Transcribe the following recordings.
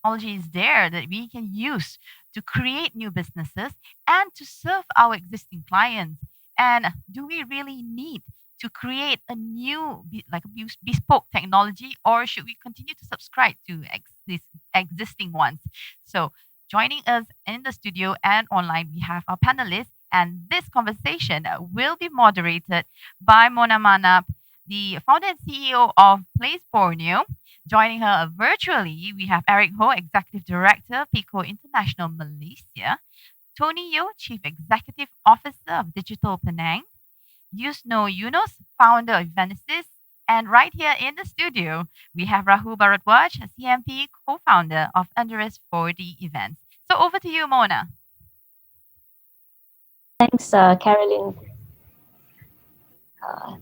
technology is there that we can use to create new businesses and to serve our existing clients? And do we really need to create a new, like a bespoke technology, or should we continue to subscribe to existing ones? So, joining us in the studio and online, we have our panelists, and this conversation will be moderated by Mona Manap, the founder and CEO of Place Borneo. Joining her virtually, we have Eric Ho, Executive Director, Pico International Malaysia, Tony Yeoh, Chief Executive Officer of Digital Penang, Yusno Yunos, founder of Evenesis, and right here in the studio, we have Rahul Bharadwaj, CMP, co-founder of Anderes Fourdy events. So over to you, Mona. Thanks, Caroline.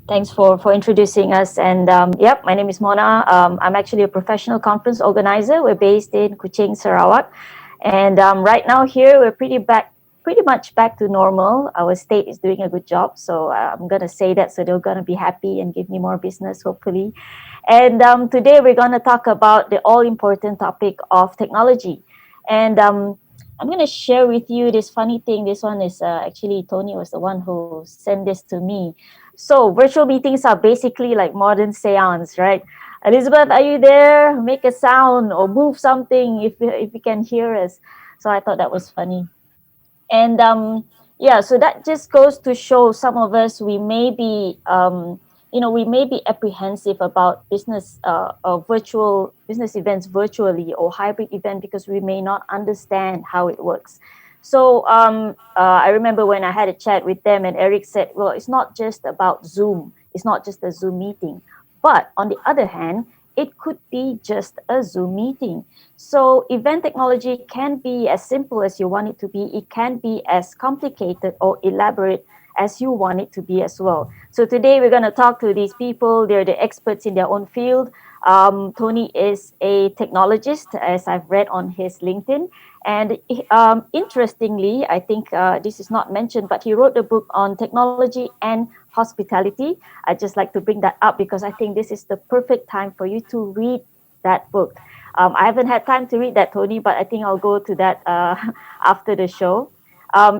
Thanks for introducing us. And yep, my name is Mona. I'm actually a professional conference organizer. We're based in Kuching, Sarawak. And right now here, we're pretty much back to normal. Our state is doing a good job. So I'm going to say that so they're going to be happy and give me more business, hopefully. And today we're going to talk about the all-important topic of technology. And I'm going to share with you this funny thing. This one is actually Tony was the one who sent this to me. So virtual meetings are basically like modern seance, right? Elizabeth, are you there? Make a sound or move something if you can hear us. So I thought that was funny. And yeah, so that just goes to show some of us we may be we may be apprehensive about business virtual business events virtually or hybrid event because we may not understand how it works. So I remember when I had a chat with them and Eric said, well, it's not just about Zoom. It's not just a Zoom meeting. But on the other hand, it could be just a Zoom meeting. So event technology can be as simple as you want it to be. It can be as complicated or elaborate as you want it to be as well. So today we're going to talk to these people. They're the experts in their own field. Tony is a technologist, as I've read on his LinkedIn. And interestingly, I think this is not mentioned, but he wrote a book on technology and hospitality. I just like to bring that up because I think this is the perfect time for you to read that book. I haven't had time to read that, Tony, but I think I'll go to that after the show.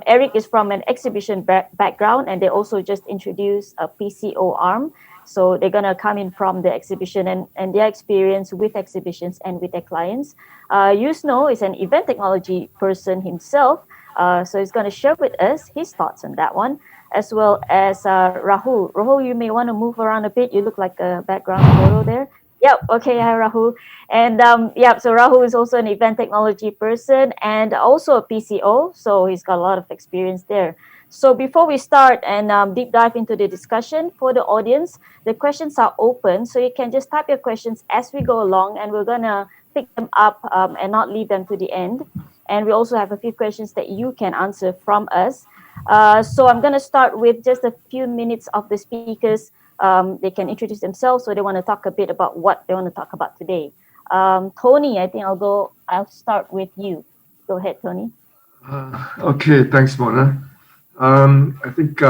Eric is from an exhibition background, and they also just introduced a PCO arm. So they're going to come in from the exhibition and their experience with exhibitions and with their clients. Yusno is an event technology person himself. So he's going to share with us his thoughts on that one, as well as Rahul. Rahul, you may want to move around a bit. You look like a background photo there. Yep. Okay. Hi, Rahul. And so Rahul is also an event technology person and also a PCO. So he's got a lot of experience there. So before we start and deep dive into the discussion for the audience, the questions are open. So you can just type your questions as we go along and we're going to pick them up and not leave them to the end. And we also have a few questions that you can answer from us. So I'm going to start with just a few minutes of the speakers. They can introduce themselves, so they want to talk a bit about what they want to talk about today. Tony, I think I'll start with you. Go ahead, Tony. Okay, thanks, Mona. I think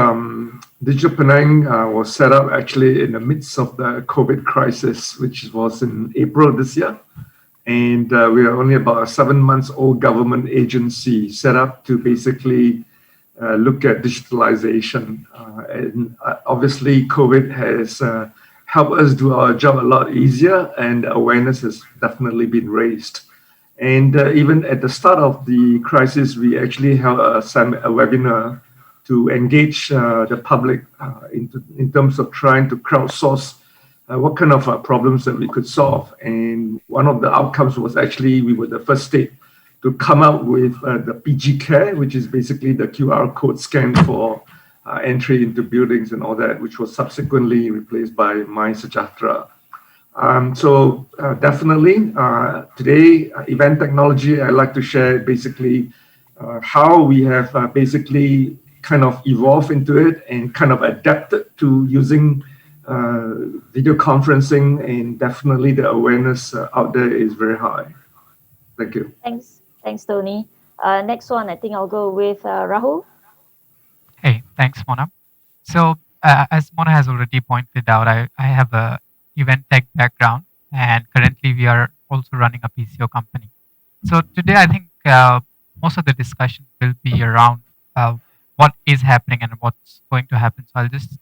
Digital Penang was set up actually in the midst of the COVID crisis, which was in April this year. And we are only about a 7 months old government agency set up to basically look at digitalization. And obviously, COVID has helped us do our job a lot easier, and awareness has definitely been raised. And even at the start of the crisis, we actually held a webinar to engage the public in terms of trying to crowdsource what kind of problems that we could solve. And one of the outcomes was actually we were the first state to come up with the PG Care, which is basically the QR code scan for entry into buildings and all that, which was subsequently replaced by My Sejahtera. So definitely today, event technology, I'd like to share basically how we have basically kind of evolved into it and kind of adapted to using video conferencing, and definitely the awareness out there is very high. Thank you. Thanks, Tony. Next one, I think I'll go with Rahul. Hey, thanks, Mona. So as Mona has already pointed out, I have a event tech background, and currently we are also running a PCO company. So today, I think most of the discussion will be around what is happening and what's going to happen. So I'll just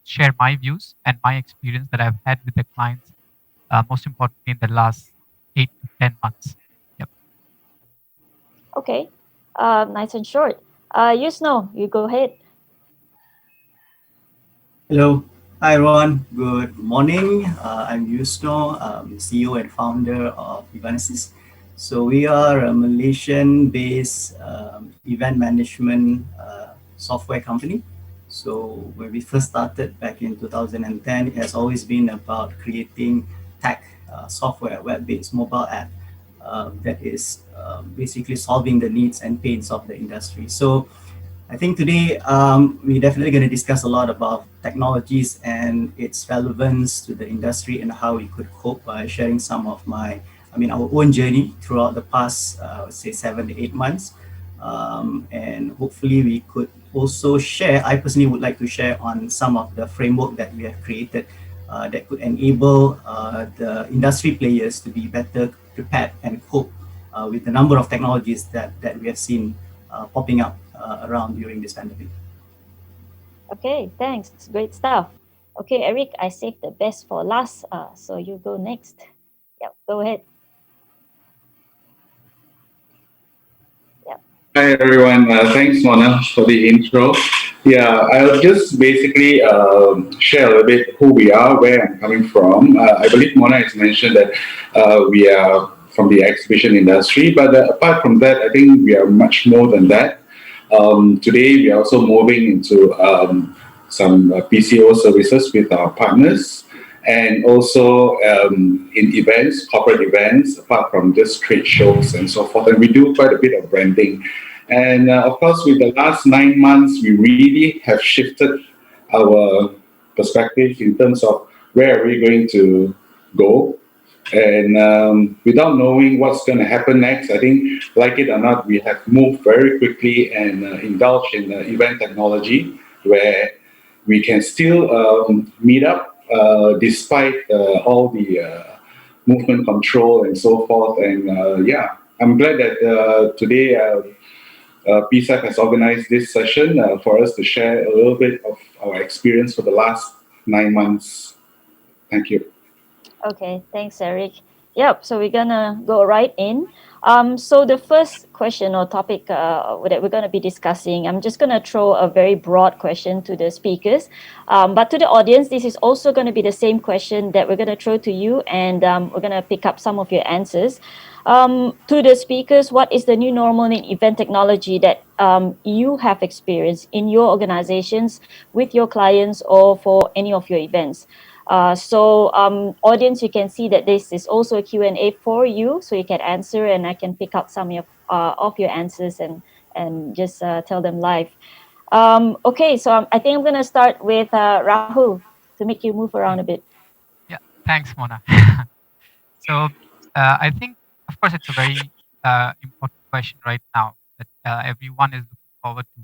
share my views and my experience that I've had with the clients, most importantly in the last 8 to 10 months. Yep. Okay, nice and short. Yusno, you go ahead. Hello. Hi, everyone. Good morning. I'm Yusno, CEO and founder of Evenesis. So we are a Malaysian-based event management software company. So when we first started back in 2010, it has always been about creating tech software, web-based mobile app that is basically solving the needs and pains of the industry. So I think today we're definitely going to discuss a lot about technologies and its relevance to the industry and how we could cope by sharing some of our own journey throughout the past, say, 7 to 8 months. And hopefully we could also share, I personally would like to share on some of the framework that we have created that could enable the industry players to be better prepared and cope with the number of technologies that we have seen popping up around during this pandemic. Okay, thanks. Great stuff. Okay, Eric, I saved the best for last. So you go next. Yep, go ahead. Yep. Hi everyone, thanks Mona for the intro. Yeah, I'll just basically share a little bit who we are, where I'm coming from. I believe Mona has mentioned that we are from the exhibition industry, but apart from that, I think we are much more than that. Today, we are also moving into some PCO services with our partners and also in events, corporate events, apart from just trade shows and so forth. And we do quite a bit of branding. And of course, with the last 9 months, we really have shifted our perspective in terms of where are we going to go. And without knowing what's going to happen next, I think, like it or not, we have moved very quickly and indulged in event technology where we can still meet up despite all the movement control and so forth. And yeah, I'm glad that today PSAC has organized this session for us to share a little bit of our experience for the last 9 months. Thank you. Okay, thanks, Eric. Yep, so we're gonna go right in. So the first question or topic that we're gonna be discussing, I'm just gonna throw a very broad question to the speakers, but to the audience, this is also gonna be the same question that we're gonna throw to you, and we're gonna pick up some of your answers. To the speakers, what is the new normal in event technology that you have experienced in your organizations, with your clients, or for any of your events? So audience, you can see that this is also a Q&A for you, so you can answer and I can pick out some of your answers and just tell them live. Okay, so I think I'm going to start with Rahul to make you move around a Okay. bit. Yeah. Thanks, Mona. So I think, of course, it's a very important question right now that everyone is looking forward to,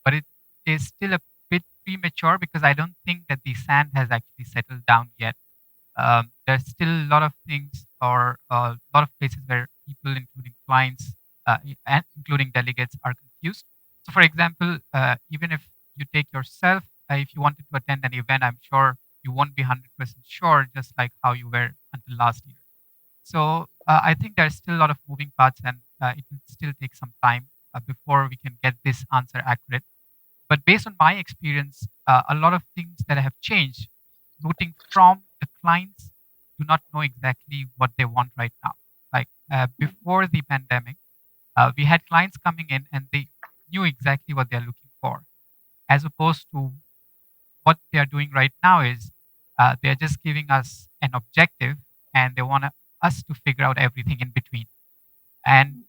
but it is still a bit premature because I don't think that the sand has actually settled down yet. There's still a lot of things or a lot of places where people, including clients and including delegates, are confused. So, for example, even if you take yourself, if you wanted to attend an event, I'm sure you won't be 100% sure, just like how you were until last year. So, I think there's still a lot of moving parts, and it will still take some time before we can get this answer accurate. But based on my experience, a lot of things that have changed, noting from the clients do not know exactly what they want right now. Like before the pandemic, we had clients coming in and they knew exactly what they're looking for, as opposed to what they are doing right now is they're just giving us an objective and they want us to figure out everything in between. And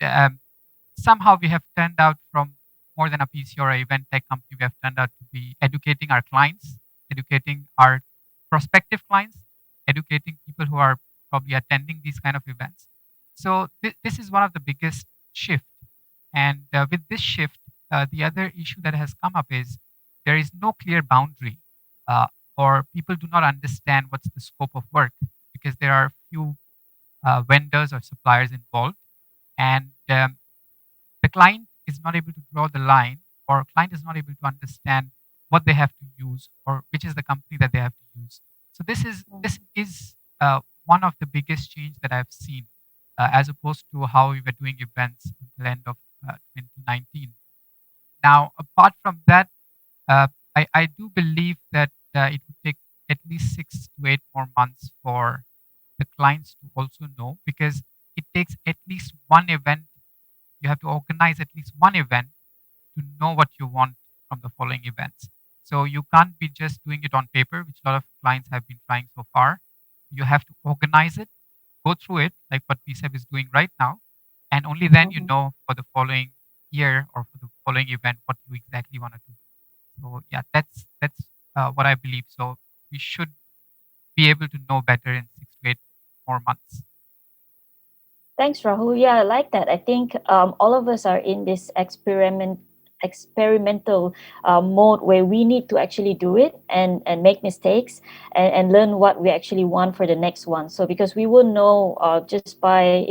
somehow we have turned out from more than a PC or an event tech company, we have turned out to be educating our clients, educating our prospective clients, educating people who are probably attending these kind of events. So this is one of the biggest shift. And with this shift, the other issue that has come up is there is no clear boundary, uh, or people do not understand what's the scope of work because there are few vendors or suppliers involved. and the client is not able to draw the line, or client is not able to understand what they have to use or which is the company that they have to use. So this is one of the biggest change that I've seen, as opposed to how we were doing events until end of 2019. Now, apart from that, I do believe that it would take at least 6 to 8 more months for the clients to also know, because it takes at least one event. You have to organize at least one event to know what you want from the following events. So you can't be just doing it on paper, which a lot of clients have been trying so far. You have to organize it, go through it, like what PSEB is doing right now, and only then you know for the following year or for the following event what you exactly want to do. So yeah, that's what I believe. So we should be able to know better in 6 to 8 more months. Thanks, Rahul. Yeah, I like that. I think all of us are in this experimental mode where we need to actually do it and make mistakes and learn what we actually want for the next one. So because we will know just by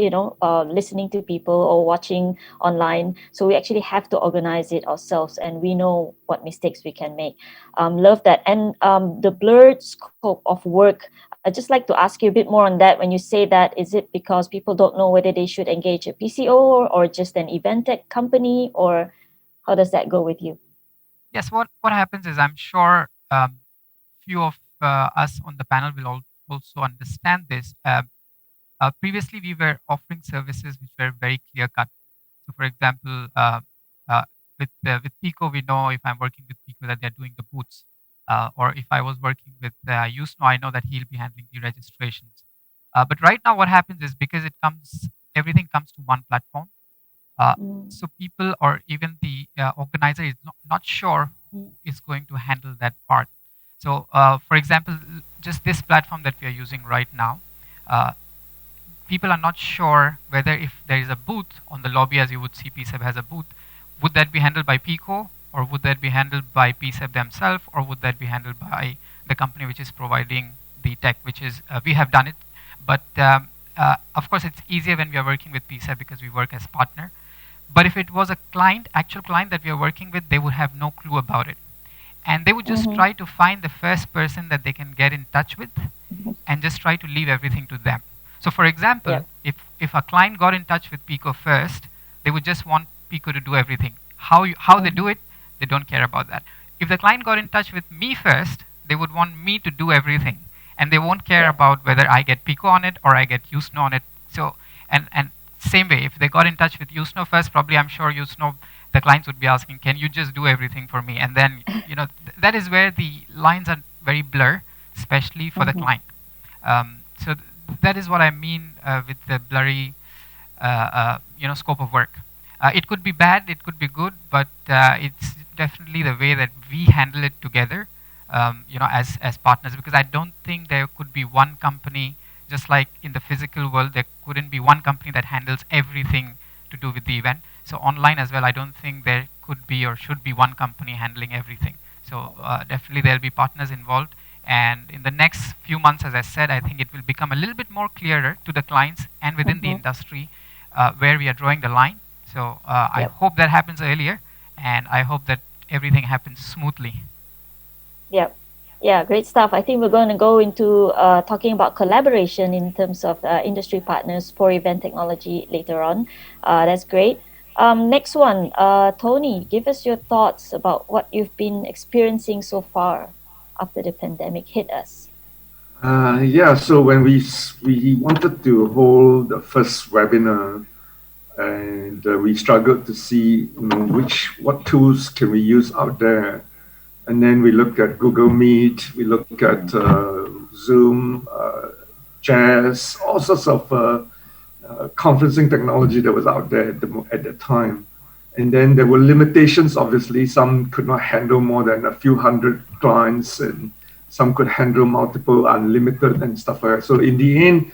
listening to people or watching online, so we actually have to organize it ourselves, and we know what mistakes we can make. Love that. And the blurred scope of work, I'd just like to ask you a bit more on that. When you say that, is it because people don't know whether they should engage a PCO or just an event tech company, or how does that go with you? Yes, what happens is, I'm sure few of us on the panel will also understand this. Previously, we were offering services which were very clear cut. So, for example, with Pico, we know if I'm working with Pico that they're doing the booths, or if I was working with Yusno, I know that he'll be handling the registrations. But right now, what happens is, because everything comes to one platform. So people, or even the organizer, is not sure who is going to handle that part. So, for example, just this platform that we are using right now, people are not sure whether if there is a booth on the lobby, as you would see PSEB has a booth, would that be handled by Pico, or would that be handled by PSEB themselves, or would that be handled by the company which is providing the tech, which is, we have done it. But of course, it's easier when we are working with PSEB because we work as partner. But if it was a client, actual client that we are working with, they would have no clue about it. And they would just try to find the first person that they can get in touch with and just try to leave everything to them. So for example, if a client got in touch with Pico first, they would just want Pico to do everything. How they do it, they don't care about that. If the client got in touch with me first, they would want me to do everything. And they won't care about whether I get Pico on it or I get Yusno on it. So, and same way, if they got in touch with Yusno first, probably I'm sure Yusno, the clients would be asking, can you just do everything for me? And then, that is where the lines are very blur, especially for the client. So that is what I mean with the blurry, scope of work. It could be bad, it could be good, but it's definitely the way that we handle it together, as partners, because I don't think there could be one company. Just like in the physical world, there couldn't be one company that handles everything to do with the event. So online as well, I don't think there could be or should be one company handling everything. So definitely there'll be partners involved. And in the next few months, as I said, I think it will become a little bit more clearer to the clients and within the industry where we are drawing the line. So I hope that happens earlier, and I hope that everything happens smoothly. Yep. Yeah, great stuff. I think we're going to go into talking about collaboration in terms of industry partners for event technology later on. That's great. Next one, Tony, give us your thoughts about what you've been experiencing so far after the pandemic hit us. So when we wanted to hold the first webinar, and we struggled to see what tools can we use out there. And then we look at Google Meet, we look at Zoom, Jazz, all sorts of conferencing technology that was out there at the time. And then there were limitations, obviously. Some could not handle more than a few hundred clients, and some could handle multiple, unlimited, and stuff like that. So in the end,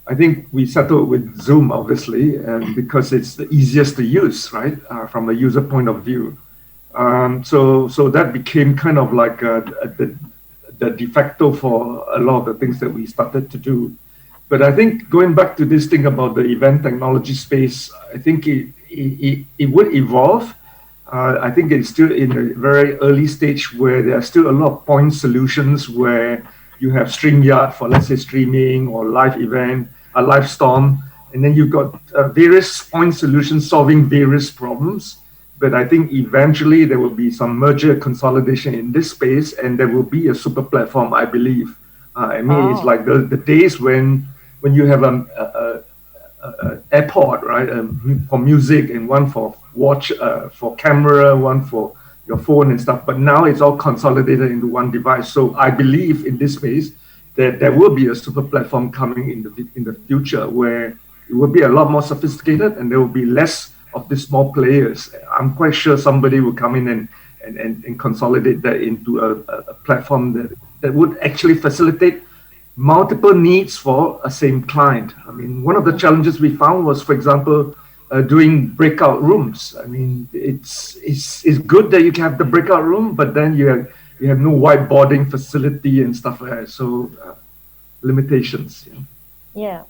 I think we settled with Zoom, obviously, and because it's the easiest to use, right, from a user point of view. So that became kind of like the de facto for a lot of the things that we started to do. But I think going back to this thing about the event technology space, I think it would evolve. I think it's still in a very early stage where there are still a lot of point solutions where you have StreamYard for, let's say, streaming or live event, a live storm, and then you've got various point solutions solving various problems. But I think eventually there will be some merger consolidation in this space, and there will be a super platform, I believe. I mean, it's like the days when you have a airport, right, for music and one for watch, for camera, one for your phone and stuff. But now it's all consolidated into one device. So I believe in this space that there will be a super platform coming in the future where it will be a lot more sophisticated and there will be less of the small players. I'm quite sure somebody will come in and consolidate that into a platform that would actually facilitate multiple needs for a same client. I mean, one of the challenges we found was, for example, doing breakout rooms. I mean, it's good that you can have the breakout room, but then you have no whiteboarding facility and stuff like that. So limitations. Yeah.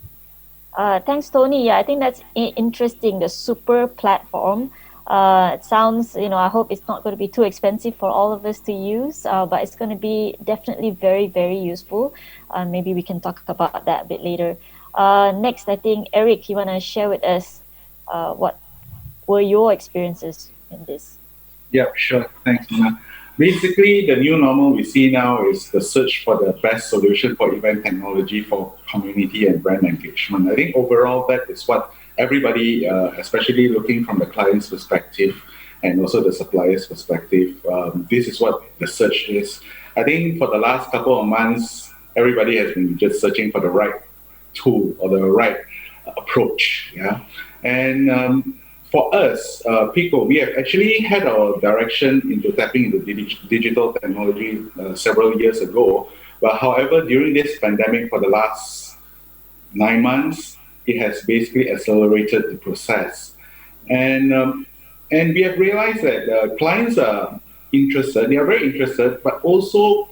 Thanks, Tony. Yeah, I think that's interesting. The super platform. It sounds, I hope it's not going to be too expensive for all of us to use, but it's going to be definitely very, very useful. Maybe we can talk about that a bit later. Next, I think, Eric, you want to share with us what were your experiences in this? Yeah, sure. Thanks, Mona. Basically, the new normal we see now is the search for the best solution for event technology for community and brand engagement. I think overall that is what everybody, especially looking from the client's perspective and also the supplier's perspective, this is what the search is. I think for the last couple of months, everybody has been just searching for the right tool or the right approach. Yeah, and for us, Pico, we have actually had our direction into tapping into digital technology several years ago. But however, during this pandemic for the last 9 months, it has basically accelerated the process. And we have realized that clients are interested, they are very interested, but also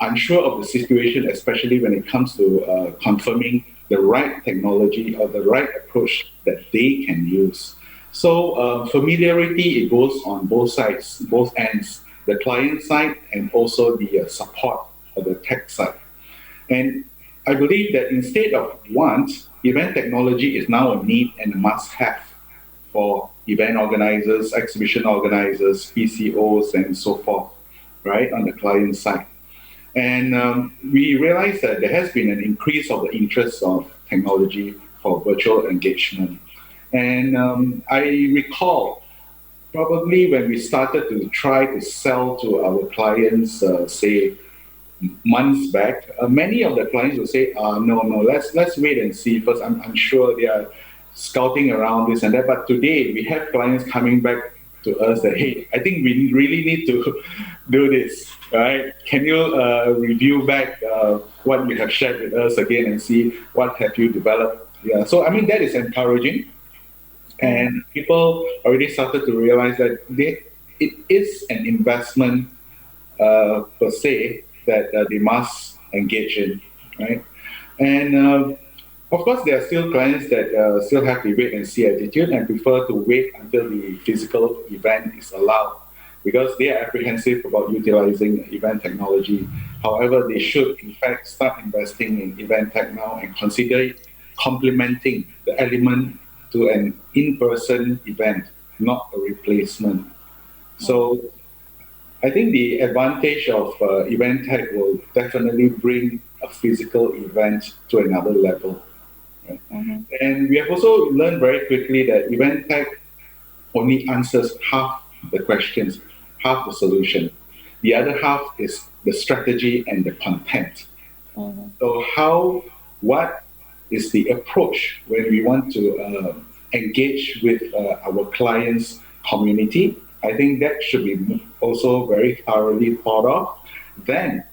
unsure of the situation, especially when it comes to confirming the right technology or the right approach that they can use. So familiarity, it goes on both sides, both ends, the client side and also the support of the tech side. And I believe that instead of want, event technology is now a need and a must-have for event organizers, exhibition organizers, PCOs, and so forth, right, on the client side. And we realized that there has been an increase of the interest of technology for virtual engagement. And I recall probably when we started to try to sell to our clients, say months back, many of the clients will say, no, let's wait and see first. I'm sure they are scouting around this and that. But today we have clients coming back to us that, hey, I think we really need to do this, right? Can you review back what you have shared with us again and see what have you developed? Yeah, so I mean, that is encouraging. And people already started to realize that it is an investment per se that they must engage in, right? And of course, there are still clients that still have the wait and see attitude and prefer to wait until the physical event is allowed because they are apprehensive about utilizing event technology. However, they should in fact start investing in event tech now and consider it complementing the element to an in-person event, not a replacement. So I think the advantage of event tech will definitely bring a physical event to another level. Right? Mm-hmm. And we have also learned very quickly that event tech only answers half the questions, half the solution. The other half is the strategy and the content. Mm-hmm. So what is the approach when we want to engage with our clients' community? I think that should be also very thoroughly thought of. Then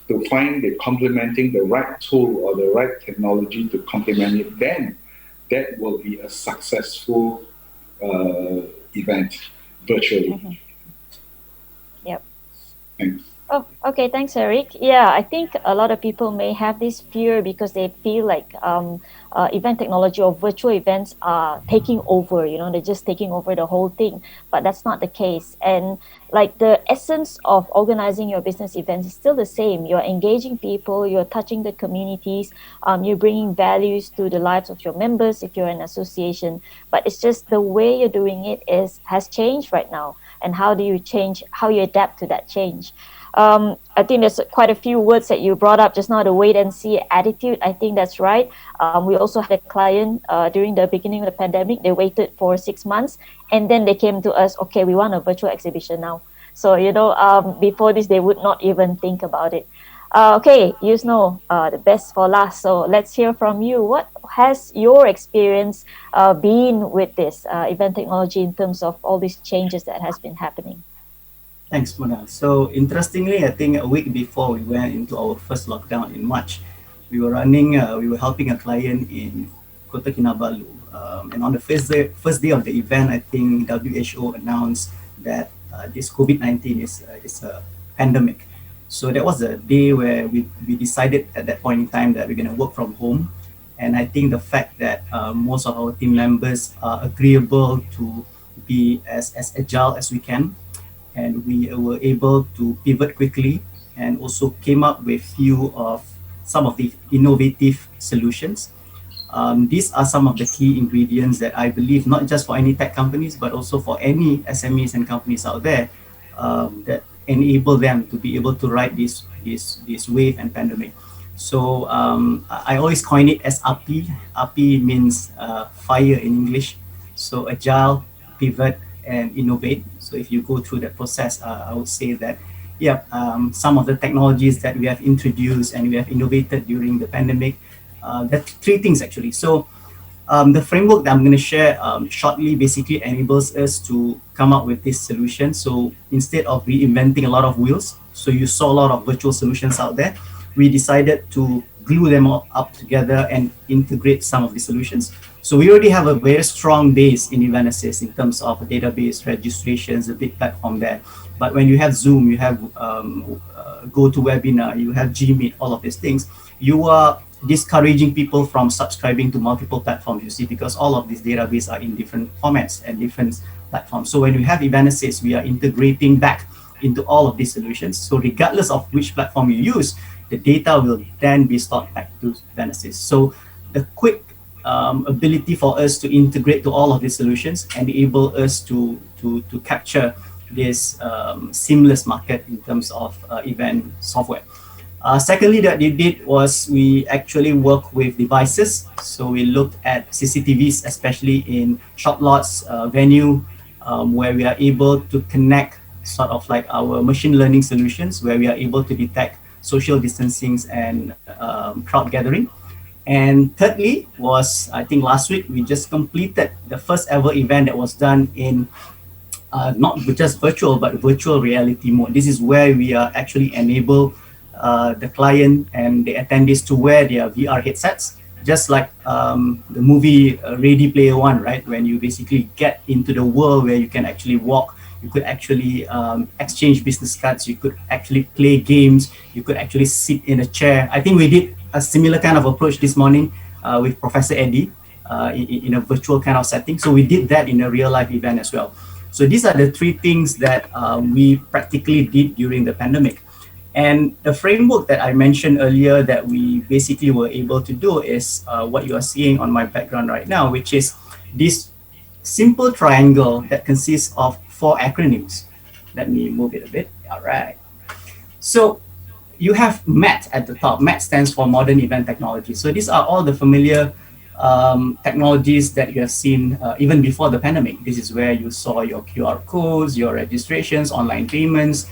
to find complementing the right tool or the right technology to complement it, then that will be a successful event virtually. Mm-hmm. Yep. Thanks. Oh, okay. Thanks, Eric. Yeah, I think a lot of people may have this fear because they feel like event technology or virtual events are taking over. You know, they're just taking over the whole thing. But that's not the case. And like the essence of organizing your business events is still the same. You're engaging people. You're touching the communities. You're bringing values to the lives of your members if you're an association. But it's just the way you're doing it is has changed right now. And how do you change? How you adapt to that change? I think there's quite a few words that you brought up just now, the wait and see attitude. I think that's right. We also had a client during the beginning of the pandemic. They waited for 6 months and then they came to us, okay, we want a virtual exhibition now. So, before this, they would not even think about it. Okay, Yusno, the best for last. So let's hear from you. What has your experience been with this event technology in terms of all these changes that has been happening? Thanks, Mona. So interestingly, I think a week before we went into our first lockdown in March, we were helping a client in Kota Kinabalu. And on the first day of the event, I think WHO announced that this COVID-19 is a pandemic. So that was the day where we decided at that point in time that we're going to work from home. And I think the fact that most of our team members are agreeable to be as agile as we can, and we were able to pivot quickly and also came up with some of the innovative solutions. These are some of the key ingredients that I believe not just for any tech companies but also for any SMEs and companies out there that enable them to be able to ride this wave and pandemic. So I always coin it as API. API means fire in English. So agile, pivot, and innovate. So if you go through that process, I would say that, yeah, some of the technologies that we have introduced and we have innovated during the pandemic, there are three things actually. So the framework that I'm going to share shortly basically enables us to come up with this solution. So instead of reinventing a lot of wheels, so you saw a lot of virtual solutions out there, we decided to glue them all up together and integrate some of the solutions. So we already have a very strong base in Evenesis in terms of database registrations, a big platform there. But when you have Zoom, you have GoToWebinar, you have Gmeet, all of these things, you are discouraging people from subscribing to multiple platforms, you see, because all of these databases are in different formats and different platforms. So when we have Evenesis, we are integrating back into all of these solutions. So regardless of which platform you use, the data will then be stored back to Evenesis. So the quick ability for us to integrate to all of these solutions enable us to capture this seamless market in terms of event software. Secondly, that we did was we actually work with devices. So we looked at CCTVs, especially in shop lots, venue, where we are able to connect sort of like our machine learning solutions, where we are able to detect social distancing and crowd gathering. And thirdly was, I think last week, we just completed the first ever event that was done in not just virtual, but virtual reality mode. This is where we are actually enable the client and the attendees to wear their VR headsets, just like the movie Ready Player One, right? When you basically get into the world where you can actually walk, you could actually exchange business cards, you could actually play games, you could actually sit in a chair. I think we did a similar kind of approach this morning with Professor Eddie in a virtual kind of setting. So we did that in a real life event as well. So these are the three things that we practically did during the pandemic. And the framework that I mentioned earlier that we basically were able to do is what you are seeing on my background right now, which is this simple triangle that consists of 4 acronyms. Let me move it a bit. All right. So you have MAT at the top. MAT stands for Modern Event Technology. So these are all the familiar technologies that you have seen even before the pandemic. This is where you saw your QR codes, your registrations, online payments,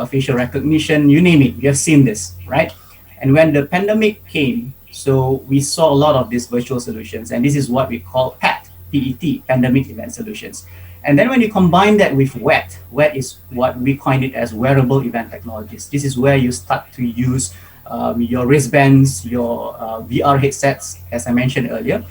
facial recognition, you name it. You have seen this, right? And when the pandemic came, so we saw a lot of these virtual solutions, and this is what we call PET, PET, Pandemic Event Solutions. And then when you combine that with WET, WET is what we coined it as wearable event technologies. This is where you start to use your wristbands, your VR headsets, as I mentioned earlier,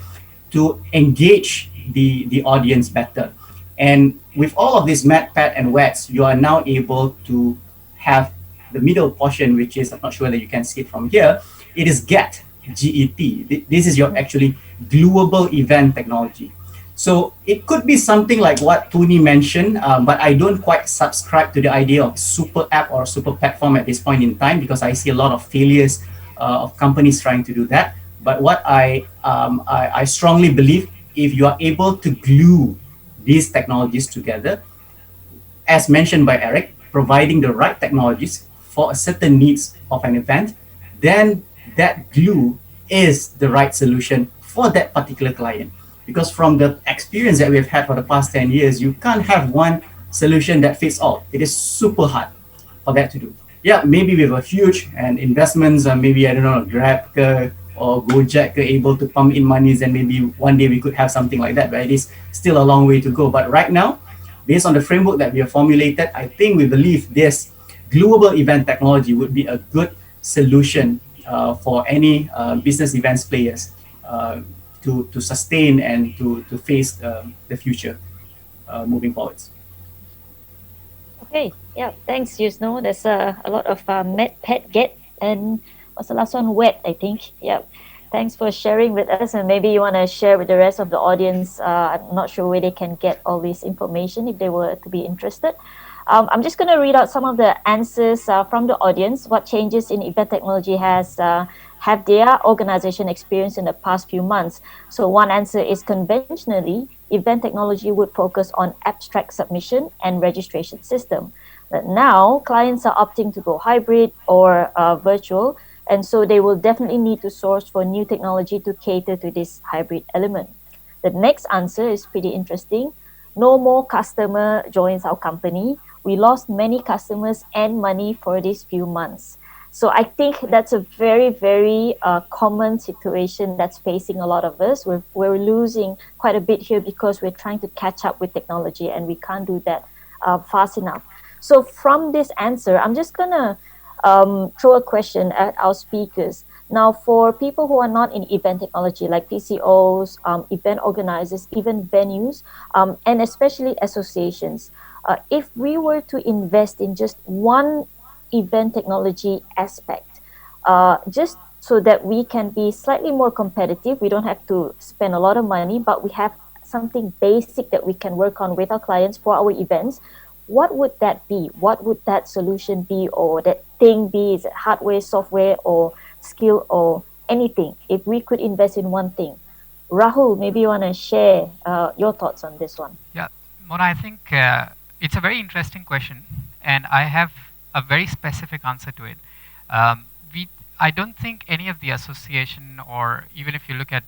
to engage the audience better. And with all of these MAT, PET, and WETs, you are now able to have the middle portion, which is, I'm not sure that you can see it from here, it is GET, G-E-T. This is your actually gluable event technology. So it could be something like what Tony mentioned, but I don't quite subscribe to the idea of super app or super platform at this point in time, because I see a lot of failures of companies trying to do that. But what I strongly believe, if you are able to glue these technologies together, as mentioned by Eric, providing the right technologies for a certain needs of an event, then that glue is the right solution for that particular client. Because from the experience that we've had for the past 10 years, you can't have one solution that fits all. It is super hard for that to do. Yeah, maybe with a huge and investments, maybe, I don't know, Grab or Gojek able to pump in monies, and maybe one day we could have something like that, but it is still a long way to go. But right now, based on the framework that we have formulated, I think we believe this gluable event technology would be a good solution for any business events players to sustain and to face the future moving forwards. Okay, yeah, thanks, Yusno. There's a lot of met, pet, get, and what's the last one? Wet, I think. Yeah. Thanks for sharing with us, and maybe you want to share with the rest of the audience. I'm not sure where they can get all this information if they were to be interested. I'm just going to read out some of the answers from the audience. What changes in event technology have their organization experienced in the past few months? So one answer is, conventionally, event technology would focus on abstract submission and registration system. But now clients are opting to go hybrid or virtual, and so they will definitely need to source for new technology to cater to this hybrid element. The next answer is pretty interesting. No more customer joins our company. We lost many customers and money for these few months. So I think that's a very, very common situation that's facing a lot of us. We're losing quite a bit here because we're trying to catch up with technology, and we can't do that fast enough. So from this answer, I'm just going to throw a question at our speakers. Now, for people who are not in event technology, like PCOs, event organizers, even venues, and especially associations, if we were to invest in just one event technology aspect, just so that we can be slightly more competitive, we don't have to spend a lot of money, but we have something basic that we can work on with our clients for our events, what would that be? What would that solution be, or that thing be? Is it hardware, software, or skill, or anything? If we could invest in one thing. Rahul, maybe you want to share your thoughts on this one. Yeah, Mona, I think it's a very interesting question, and I have a very specific answer to it. I don't think any of the association, or even if you look at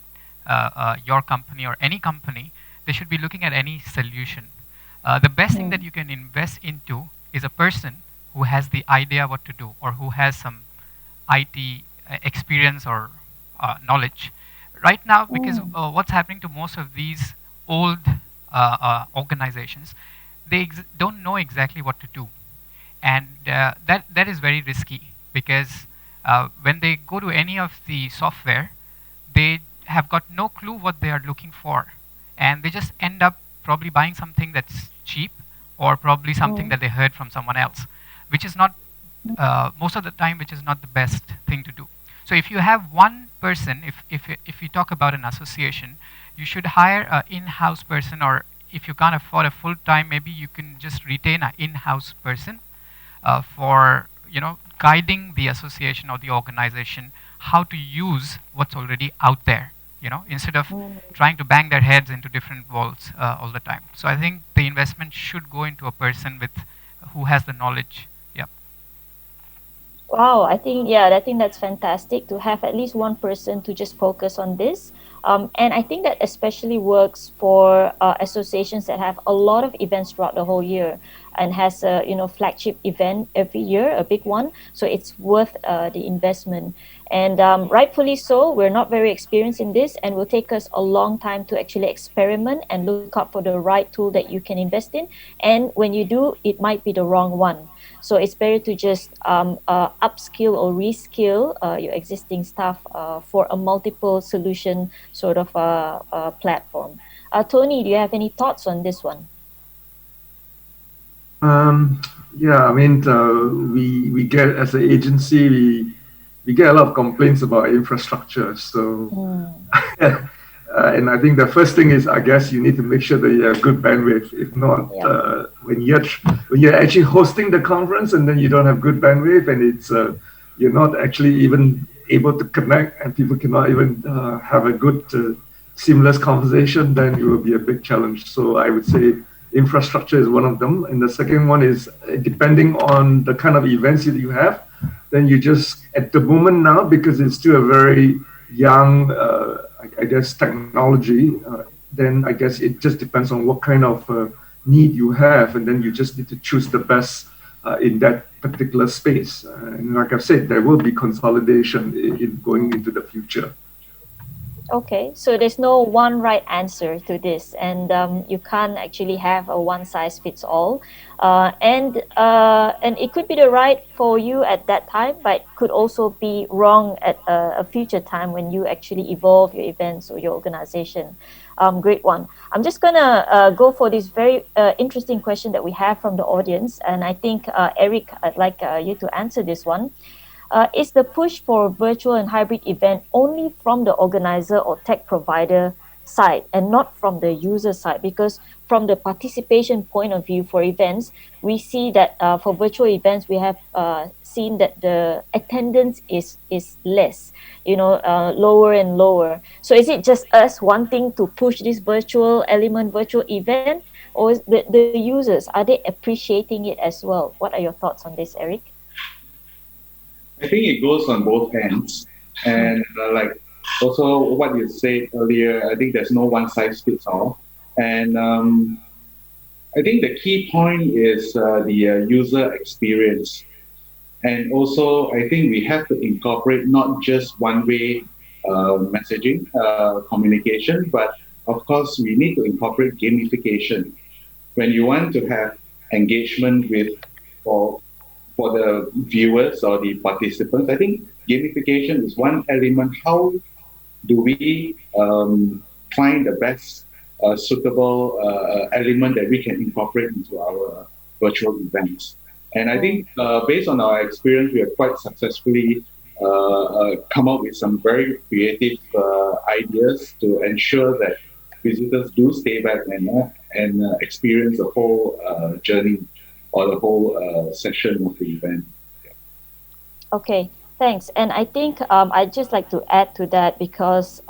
your company or any company, they should be looking at any solution. The best thing that you can invest into is a person who has the idea what to do, or who has some IT experience or knowledge. Right now, because what's happening to most of these old organizations, they don't know exactly what to do. And that is very risky, because when they go to any of the software, they have got no clue what they are looking for. And they just end up probably buying something that's cheap, or probably something that they heard from someone else, which is not, most of the time, which is not the best thing to do. So if you have one person, if you talk about an association, you should hire an in-house person, or if you can't afford a full-time, maybe you can just retain an in-house person for guiding the association or the organization how to use what's already out there, instead of trying to bang their heads into different walls all the time. So I think the investment should go into a person who has the knowledge. Yep. Wow, I think that's fantastic to have at least one person to just focus on this. And I think that especially works for associations that have a lot of events throughout the whole year, and has a flagship event every year, a big one. So it's worth the investment. And rightfully so, we're not very experienced in this, and will take us a long time to actually experiment and look out for the right tool that you can invest in. And when you do, it might be the wrong one. So it's better to just upskill or reskill your existing staff for a multiple solution sort of platform. Tony, do you have any thoughts on this one? Yeah, I mean, we get as an agency, we get a lot of complaints about infrastructure. So, and I think the first thing is, I guess you need to make sure that you have good bandwidth. If not, when you're actually hosting the conference and then you don't have good bandwidth, and it's you're not actually even able to connect, and people cannot even have a good seamless conversation, then it will be a big challenge. So I would say infrastructure is one of them, and the second one is depending on the kind of events that you have, then you just at the moment now, because it's still a very young I guess technology, then I guess it just depends on what kind of need you have, and then you just need to choose the best in that particular space. And like I've said, there will be consolidation in going into the future. Okay, so there's no one right answer to this, and you can't actually have a one size fits all. And it could be the right for you at that time, but could also be wrong at a future time when you actually evolve your events or your organization. Great one. I'm just gonna go for this very interesting question that we have from the audience, and I think Eric, I'd like you to answer this one. Is the push for virtual and hybrid event only from the organizer or tech provider side and not from the user side? Because from the participation point of view for events, we see that for virtual events, we have seen that the attendance is less, lower and lower. So is it just us wanting to push this virtual element, virtual event, or is the users, are they appreciating it as well? What are your thoughts on this, Eric? I think it goes on both ends. And like also what you said earlier, I think there's no one size fits all. And I think the key point is the user experience. And also, I think we have to incorporate not just one-way messaging, communication, but of course, we need to incorporate gamification. When you want to have engagement with or for the viewers or the participants, I think gamification is one element. How do we find the best suitable element that we can incorporate into our virtual events? And I think based on our experience, we have quite successfully come up with some very creative ideas to ensure that visitors do stay back and experience the whole journey or the whole session of the event. Yeah. Okay, thanks. And I think I'd just like to add to that because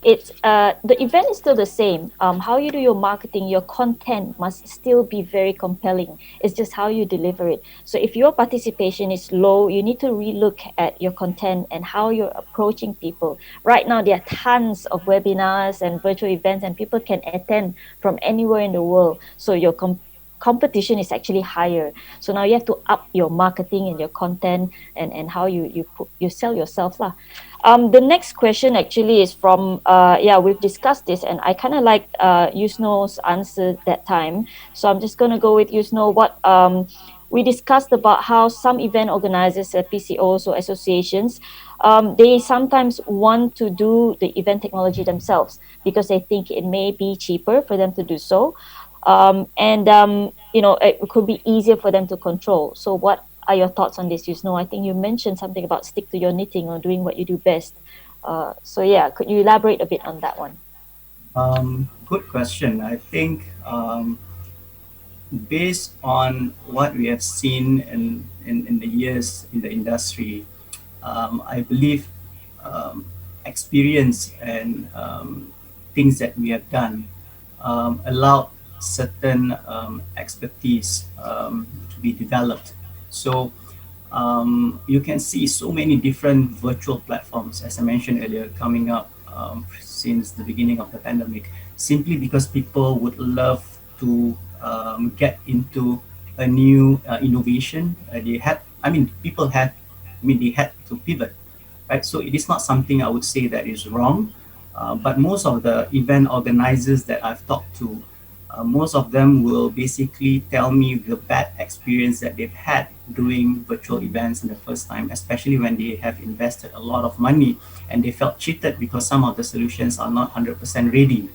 it's the event is still the same. How you do your marketing, your content must still be very compelling. It's just how you deliver it. So if your participation is low, you need to relook at your content and how you're approaching people. Right now, there are tons of webinars and virtual events, and people can attend from anywhere in the world. So your competition is actually higher. So now you have to up your marketing and your content and how you sell yourself lah. The next question actually is from we've discussed this, and I kind of like Yusno's answer that time. So I'm just going to go with Yusno. What we discussed about how some event organizers, PCOs or associations, they sometimes want to do the event technology themselves because they think it may be cheaper for them to do so. It could be easier for them to control. So what are your thoughts on this, Yusno? I think you mentioned something about stick to your knitting or doing what you do best. Could you elaborate a bit on that one? Good question. I think based on what we have seen in the years in the industry, I believe experience and things that we have done allowed certain expertise to be developed. So you can see so many different virtual platforms, as I mentioned earlier, coming up since the beginning of the pandemic, simply because people would love to get into a new innovation. They had to pivot, right? So it is not something I would say that is wrong, but most of the event organizers that I've talked to, most of them will basically tell me the bad experience that they've had doing virtual events in the first time, especially when they have invested a lot of money and they felt cheated because some of the solutions are not 100% ready,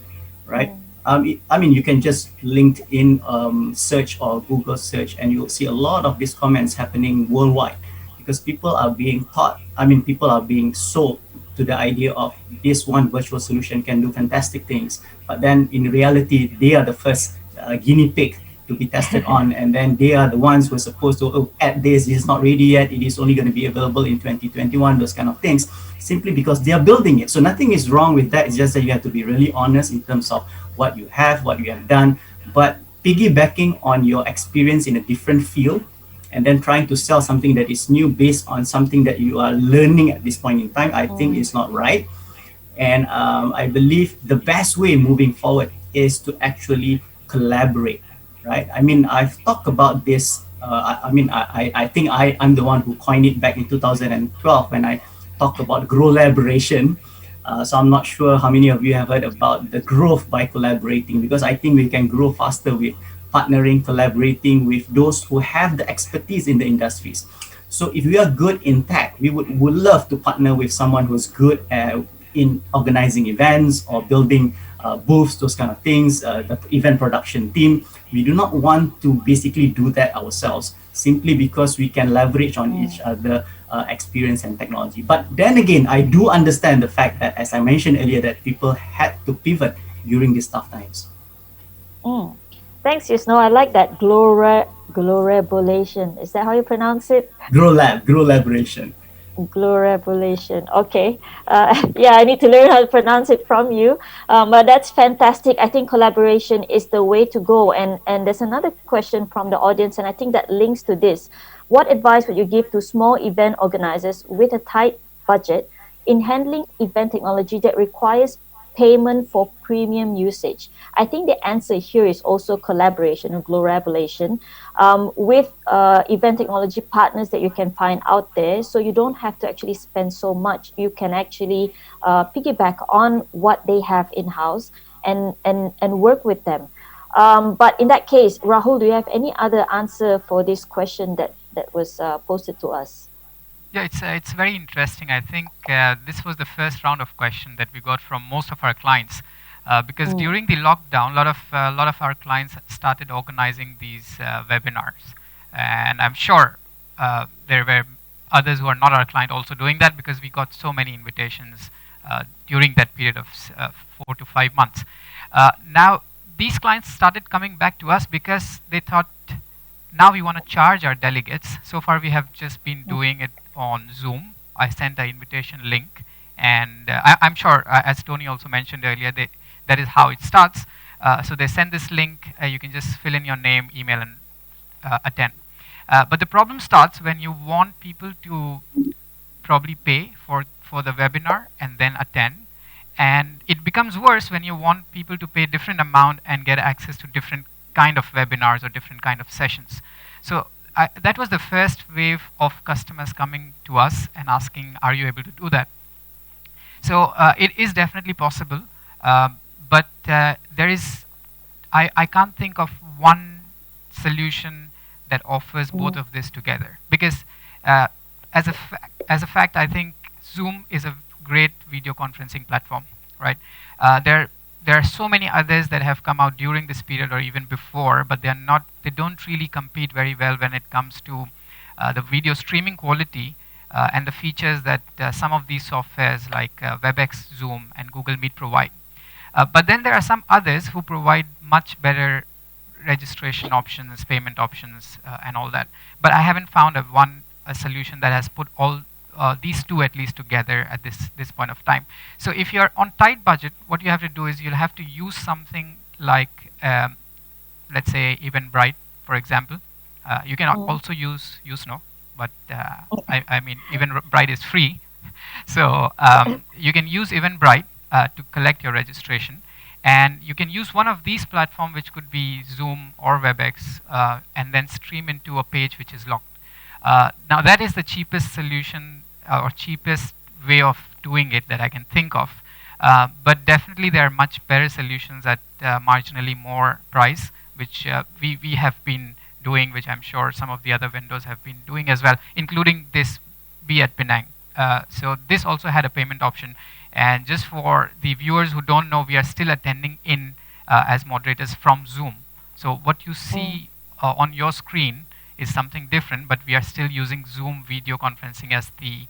right? I mean, you can just LinkedIn search or Google search, and you'll see a lot of these comments happening worldwide because people are being taught. I mean, people are being sold to the idea of this one virtual solution can do fantastic things, but then in reality, they are the first guinea pig to be tested on, and then they are the ones who are supposed to add this. This is not ready yet. It is only going to be available in 2021. Those kind of things, simply because they are building it. So nothing is wrong with that. It's just that you have to be really honest in terms of what you have, what you have done, but piggybacking on your experience in a different field and then trying to sell something that is new based on something that you are learning at this point in time, I think is not right. And I believe the best way moving forward is to actually collaborate, right? I mean, I've talked about this. I think I'm the one who coined it back in 2012 when I talked about collaboration. So I'm not sure how many of you have heard about the growth by collaborating, because I think we can grow faster with partnering, collaborating with those who have the expertise in the industries. So if we are good in tech, we would love to partner with someone who's good in organizing events or building booths, those kind of things, the event production team. We do not want to basically do that ourselves, simply because we can leverage on each other experience and technology. But then again, I do understand the fact that, as I mentioned earlier, that people had to pivot during these tough times. Thanks, Yusno. I like that glorabulation. Is that how you pronounce it? Glorabulation. Glorabulation. Okay. Yeah, I need to learn how to pronounce it from you. But that's fantastic. I think collaboration is the way to go. And there's another question from the audience, and I think that links to this. What advice would you give to small event organizers with a tight budget in handling event technology that requires payment for premium usage? I think the answer here is also collaboration or glorabulation with event technology partners that you can find out there, so you don't have to actually spend so much. You can actually piggyback on what they have in-house and work with them. But in that case, Rahul, do you have any other answer for this question that was posted to us? Yeah, it's very interesting. I think this was the first round of question that we got from most of our clients, because during the lockdown, a lot of our clients started organizing these webinars, and I'm sure there were others who are not our client also doing that, because we got so many invitations during that period of 4 to 5 months. Now these clients started coming back to us because they thought, now we want to charge our delegates. So far we have just been doing it on Zoom. I sent an invitation link, and I'm sure, as Tony also mentioned earlier, that is how it starts. So they send this link, you can just fill in your name, email, and attend. But the problem starts when you want people to probably pay for the webinar and then attend. And it becomes worse when you want people to pay different amount and get access to different kind of webinars or different kind of sessions. So that was the first wave of customers coming to us and asking, are you able to do that? So it is definitely possible, but there is, I can't think of one solution that offers both of this together, because as a fact, I think Zoom is a great video conferencing platform, right? There are so many others that have come out during this period or even before, but they don't really compete very well when it comes to the video streaming quality and the features that some of these softwares like WebEx, Zoom, and Google Meet provide. But then there are some others who provide much better registration options, payment options, and all that. But I haven't found a solution that has put all these two at least together at this point of time. So if you're on tight budget, what you have to do is you'll have to use something like, let's say, Eventbrite, for example. You can also use Yusno, but I mean, Eventbrite is free. So you can use Eventbrite to collect your registration. And you can use one of these platforms, which could be Zoom or WebEx, and then stream into a page which is locked. Now that is the cheapest solution or cheapest way of doing it that I can think of. But definitely there are much better solutions at marginally more price, which we have been doing, which I'm sure some of the other vendors have been doing as well, including this Be at Penang. So this also had a payment option. And just for the viewers who don't know, we are still attending in as moderators from Zoom. So what you see on your screen is something different, but we are still using Zoom video conferencing as the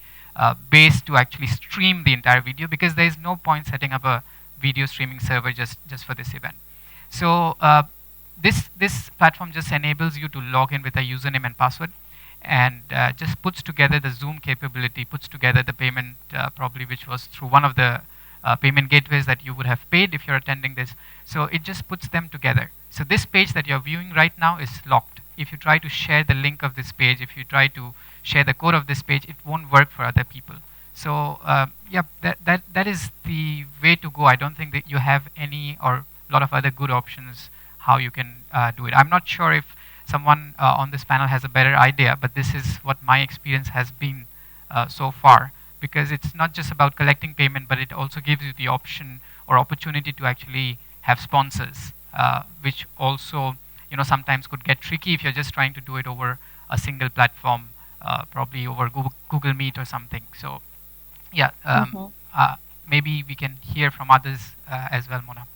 base to actually stream the entire video, because there is no point setting up a video streaming server just for this event. So this platform just enables you to log in with a username and password, and just puts together the Zoom capability, puts together the payment probably which was through one of the payment gateways that you would have paid if you're attending this. So it just puts them together. So this page that you're viewing right now is locked. If you try to share the link of this page, if you try to share the code of this page, it won't work for other people. So yeah, that is the way to go. I don't think that you have any or a lot of other good options how you can do it. I'm not sure if someone on this panel has a better idea, but this is what my experience has been so far, because it's not just about collecting payment, but it also gives you the option or opportunity to actually have sponsors, which also sometimes could get tricky if you're just trying to do it over a single platform, probably over Google Meet or something. So yeah, maybe we can hear from others as well, Mona.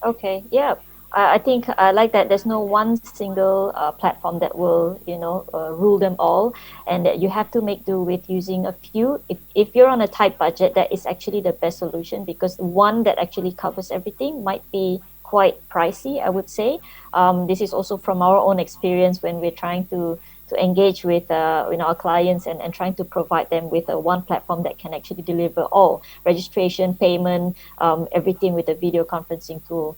Okay, yeah. I think I like that there's no one single platform that will, rule them all, and that you have to make do with using a few. If you're on a tight budget, that is actually the best solution, because one that actually covers everything might be quite pricey, I would say. This is also from our own experience when we're trying to engage with our clients and trying to provide them with one platform that can actually deliver all registration, payment, everything with a video conferencing tool.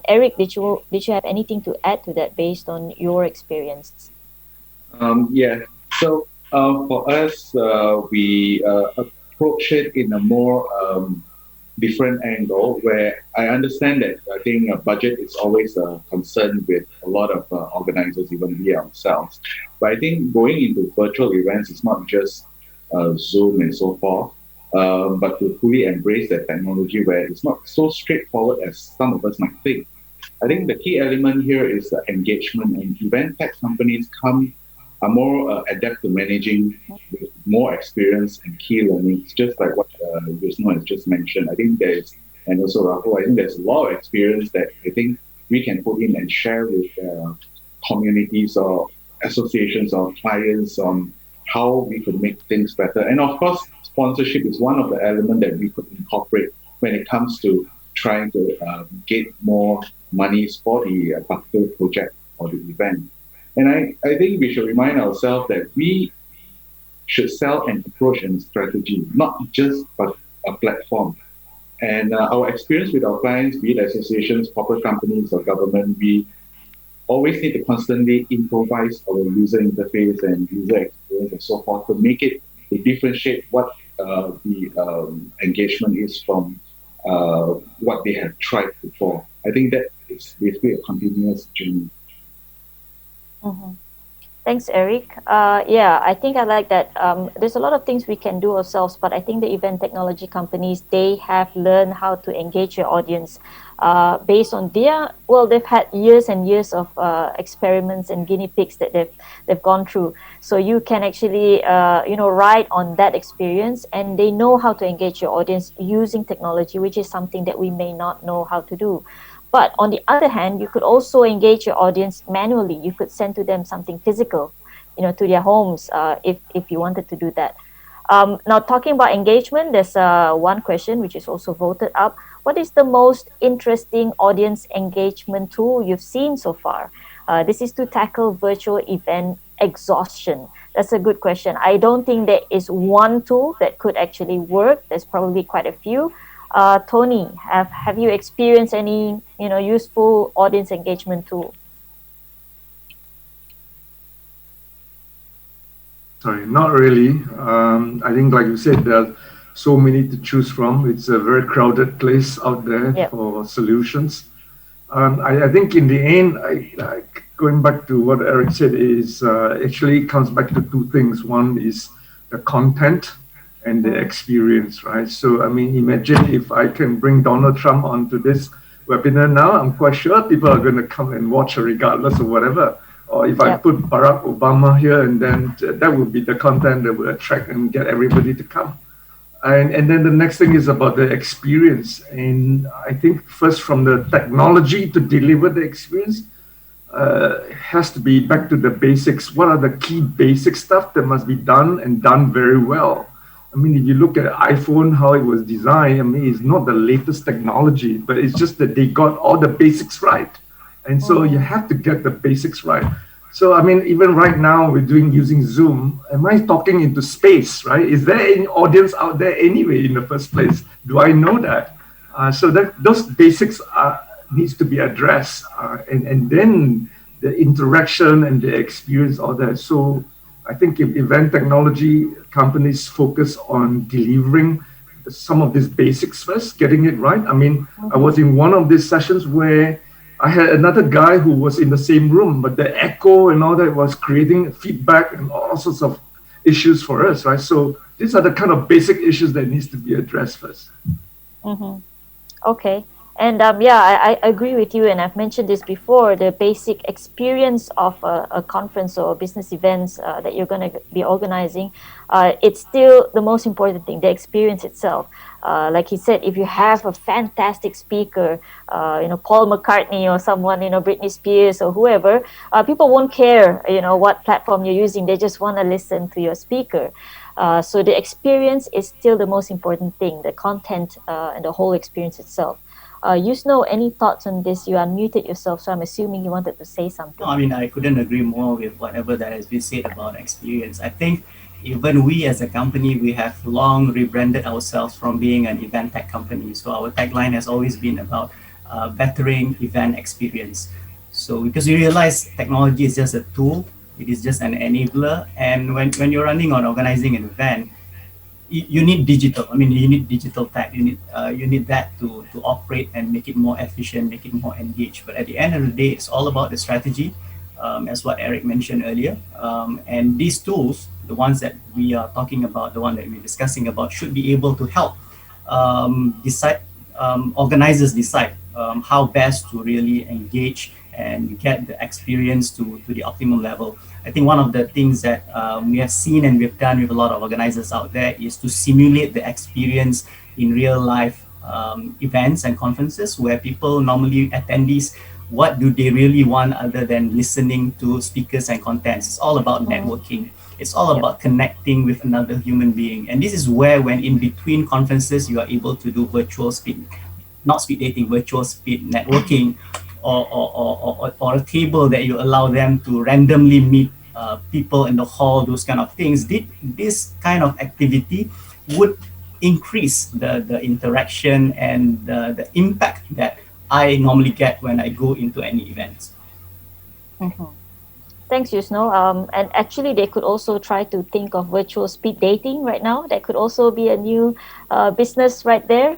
Eric, did you have anything to add to that based on your experience? Yeah. So for us, we approach it in a more different angle, where I understand that I think a budget is always a concern with a lot of organizers, even we ourselves. But I think going into virtual events is not just Zoom and so forth, but to fully embrace that technology where it's not so straightforward as some of us might think. I think the key element here is the engagement, and event tech companies are more adept to managing with more experience and key learnings, just like what Yusno has just mentioned. I think and also Rahul, I think there's a lot of experience that I think we can put in and share with communities or associations or clients on how we could make things better. And of course, sponsorship is one of the elements that we could incorporate when it comes to trying to get more monies for the particular project or the event. And I think we should remind ourselves that we should sell an approach and strategy, not just a platform. And our experience with our clients, be it associations, corporate companies, or government, we always need to constantly improvise our user interface and user experience and so forth to make it to differentiate what the engagement is from what they have tried before. I think that is basically a continuous journey. Mm-hmm. Thanks, Eric. Yeah, I think I like that. There's a lot of things we can do ourselves, but I think the event technology companies, they have learned how to engage your audience based on they've had years and years of experiments and guinea pigs that they've gone through. So you can actually, ride on that experience, and they know how to engage your audience using technology, which is something that we may not know how to do. But on the other hand, you could also engage your audience manually. You could send to them something physical, to their homes if you wanted to do that. Now, talking about engagement, there's one question which is also voted up. What is the most interesting audience engagement tool you've seen so far? This is to tackle virtual event exhaustion. That's a good question. I don't think there is one tool that could actually work. There's probably quite a few. Tony, have you experienced any useful audience engagement tool? Sorry, not really. I think, like you said, there are so many to choose from. It's a very crowded place out there for solutions. I think in the end, going back to what Eric said, is actually comes back to two things. One is the content and the experience, right? So, I mean, imagine if I can bring Donald Trump onto this webinar now, I'm quite sure people are going to come and watch regardless of whatever. Or if I put Barack Obama here, and then that would be the content that will attract and get everybody to come. And then the next thing is about the experience. And I think first from the technology to deliver the experience, has to be back to the basics. What are the key basic stuff that must be done and done very well? I mean, if you look at iPhone, how it was designed, I mean, it's not the latest technology, but it's just that they got all the basics right. And so you have to get the basics right. So, I mean, even right now we're using Zoom. Am I talking into space, right? Is there any audience out there anyway in the first place? Do I know that? So that those basics needs to be addressed, and then the interaction and the experience, all that. So I think if event technology companies focus on delivering some of these basics first, getting it right. I mean, I was in one of these sessions where I had another guy who was in the same room, but the echo and all that was creating feedback and all sorts of issues for us, right? So these are the kind of basic issues that needs to be addressed first. Okay. And yeah, I agree with you. And I've mentioned this before, the basic experience of a conference or business events that you're going to be organizing, it's still the most important thing, the experience itself. Like he said, if you have a fantastic speaker, Paul McCartney or someone, Britney Spears or whoever, people won't care, what platform you're using. They just want to listen to your speaker. So the experience is still the most important thing, the content and the whole experience itself. Yusno, any thoughts on this? You unmuted yourself, so I'm assuming you wanted to say something. No, I mean, I couldn't agree more with whatever that has been said about experience. I think even we as a company, we have long rebranded ourselves from being an event tech company. So our tagline has always been about bettering event experience. So because we realize technology is just a tool, it is just an enabler. And when you're running or organizing an event, you need digital. I mean, you need digital tech. You need that to operate and make it more efficient, make it more engaged. But at the end of the day, it's all about the strategy, as what Eric mentioned earlier. And these tools, the ones that we are talking about, the one that we're discussing about, should be able to help organizers decide how best to really engage and get the experience to the optimum level. I think one of the things that we have seen and we've done with a lot of organizers out there is to simulate the experience in real life events and conferences where people, normally attendees, what do they really want other than listening to speakers and contents? It's all about networking. It's all about connecting with another human being. And this is where, when in between conferences, you are able to do virtual speed, not speed dating, virtual speed networking, or a table that you allow them to randomly meet people in the hall, those kind of things. This kind of activity would increase the interaction and the impact that I normally get when I go into any events. Thanks, Yusno. And actually, they could also try to think of virtual speed dating right now. That could also be a new business right there.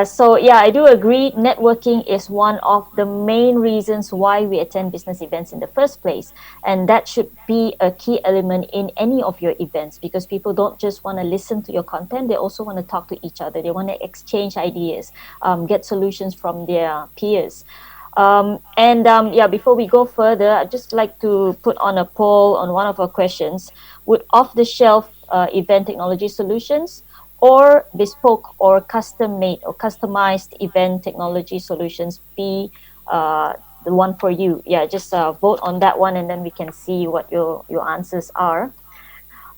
So yeah, I do agree. Networking is one of the main reasons why we attend business events in the first place. And that should be a key element in any of your events, because people don't just want to listen to your content. They also want to talk to each other. They want to exchange ideas, get solutions from their peers. Yeah, before we go further, I'd just like to put on a poll on one of our questions. Would off-the-shelf event technology solutions or bespoke or custom-made or customized event technology solutions be the one for you? Yeah, just vote on that one, and then we can see what your answers are.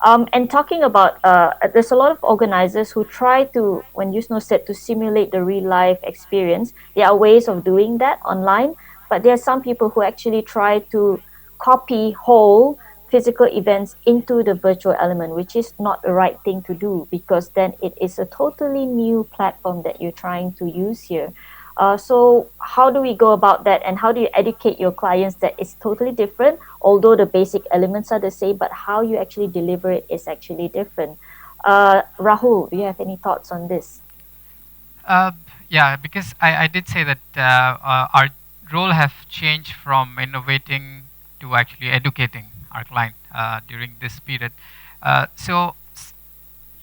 And talking about, there's a lot of organizers who try to, when Yusno said, to simulate the real life experience. There are ways of doing that online, but there are some people who actually try to copy whole physical events into the virtual element, which is not the right thing to do, because then it is a totally new platform that you're trying to use here. So how do we go about that, and how do you educate your clients that it's totally different, although the basic elements are the same, but how you actually deliver it is actually different? Rahul, do you have any thoughts on this? Yeah, because I did say that our role have changed from innovating to actually educating our client during this period. So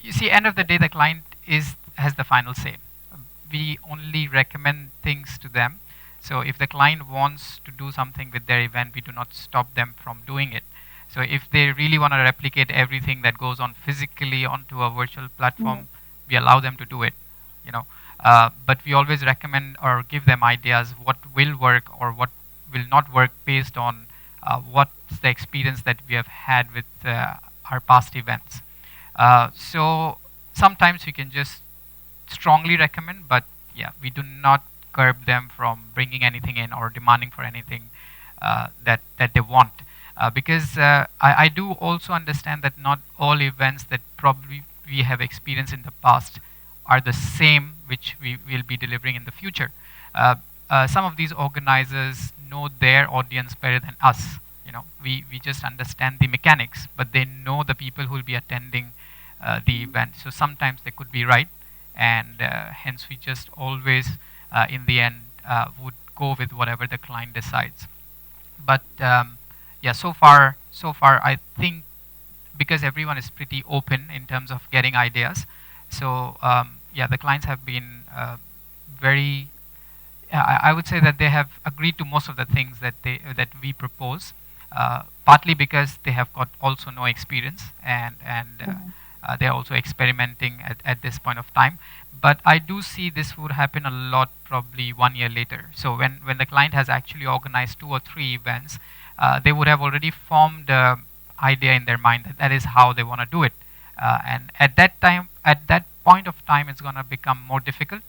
you see, end of the day, the client has the final say. We only recommend things to them. So if the client wants to do something with their event, we do not stop them from doing it. So if they really want to replicate everything that goes on physically onto a virtual platform, we allow them to do it, you know. But we always recommend or give them ideas what will work or what will not work based on what's the experience that we have had with our past events. So sometimes we can just strongly recommend, but yeah, we do not curb them from bringing anything in or demanding for anything that they want. Because I do also understand that not all events that probably we have experienced in the past are the same which we will be delivering in the future. Some of these organizers know their audience better than us. You know, we just understand the mechanics, but they know the people who will be attending the event. So sometimes they could be right, and hence we just always, in the end, would go with whatever the client decides. But yeah, so far, I think because everyone is pretty open in terms of getting ideas. So yeah, the clients have been very. I would say that they have agreed to most of the things that we propose. Partly because they have got also no experience, and they're also experimenting at this point of time. But I do see this would happen a lot probably 1 year later. So when the client has actually organized 2 or 3 events, they would have already formed an idea in their mind that is how they want to do it. And at that point of time, it's going to become more difficult.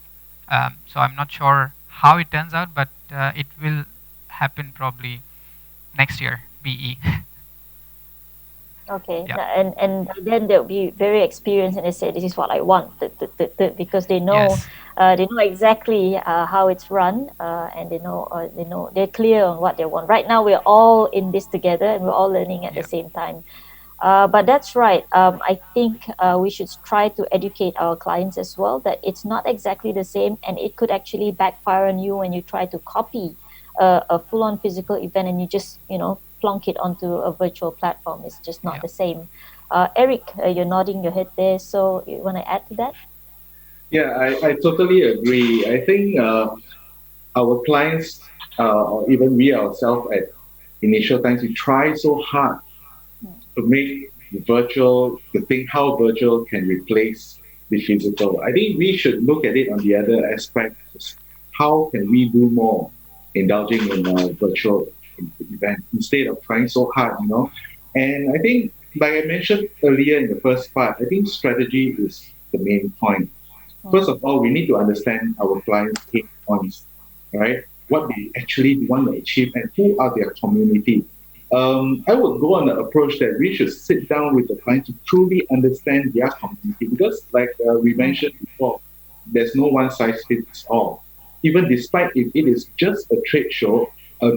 So I'm not sure how it turns out, but it will happen probably next year, BE. Okay, Yeah. and then they'll be very experienced, and they say this is what I want, because they know Yes. they know exactly how it's run, and they know they're clear on what they want. Right now, we're all in this together, and we're all learning at the Yeah. same time. But that's right. I think we should try to educate our clients as well that it's not exactly the same, and it could actually backfire on you when you try to copy a full-on physical event and you just plonk it onto a virtual platform. It's just not Yeah. the same. Eric, you're nodding your head there, so you want to add to that? Yeah, I totally agree. I think our clients, or even we ourselves at initial times, we try so hard to make virtual, to think how virtual can replace the physical. I think we should look at it on the other aspect. How can we do more indulging in a virtual event instead of trying so hard? And I think, like I mentioned earlier in the first part, I think strategy is the main point. First of all, we need to understand our clients' pain points, right? What they actually want to achieve and who are their community. I would go on the approach that we should sit down with the client to truly understand their community because, like we mentioned before, there's no one size fits all. Even despite if it is just a trade show, a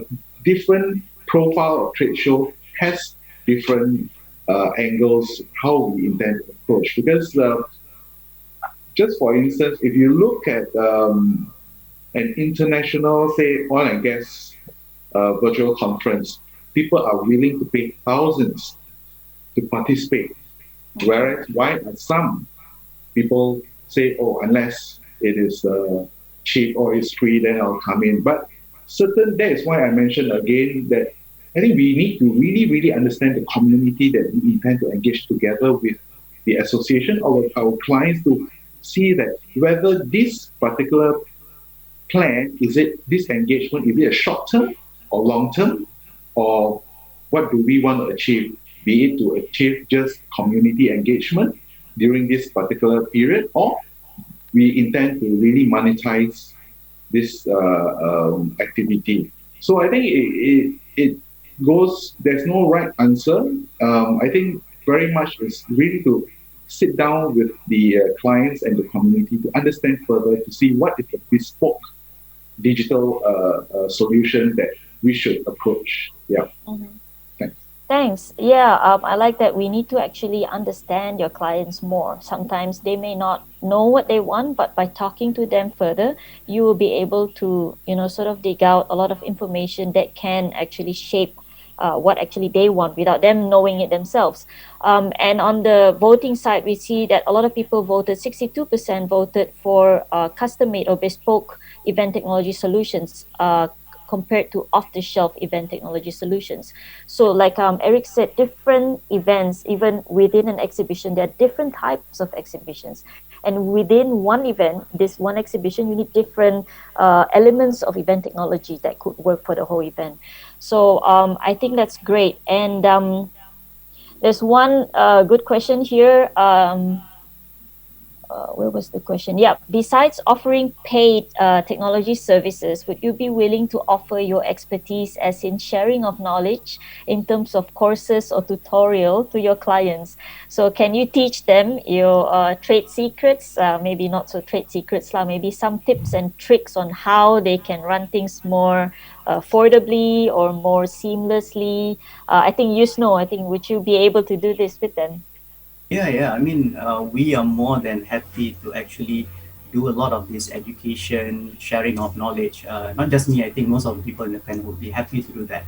different profile of trade show has different angles how we intend to approach. Because just for instance, if you look at an international, say, oil and gas virtual conference, people are willing to pay thousands to participate. Whereas, why are some people say, oh, unless it is cheap or it's free, then I'll come in. But that is why I mentioned again that I think we need to really, really understand the community that we intend to engage together with the association or our clients to see that whether this particular plan, this engagement, is it a short term or long term, or what do we want to achieve? Be it to achieve just community engagement during this particular period, or we intend to really monetize this activity. So I think it goes, there's no right answer. I think very much is really to sit down with the clients and the community to understand further, to see what is the bespoke digital solution that we should approach. Yeah. Thanks. Thanks. Yeah, I like that. We need to actually understand your clients more. Sometimes they may not know what they want, but by talking to them further, you will be able to, sort of dig out a lot of information that can actually shape what actually they want without them knowing it themselves. And on the voting side, we see that a lot of people voted, 62% voted for custom-made or bespoke event technology solutions compared to off-the-shelf event technology solutions. So like Eric said, different events, even within an exhibition, there are different types of exhibitions. And within one event, this one exhibition, you need different elements of event technology that could work for the whole event. So I think that's great. And there's one good question here. Where was the question? Yeah. Besides offering paid technology services, would you be willing to offer your expertise, as in sharing of knowledge in terms of courses or tutorial to your clients? So can you teach them your trade secrets? Maybe not so trade secrets lah. Maybe some tips and tricks on how they can run things more affordably or more seamlessly. I think Yusno, I think would you be able to do this with them? Yeah. I mean, we are more than happy to actually do a lot of this education, sharing of knowledge. Not just me, I think most of the people in the panel would be happy to do that.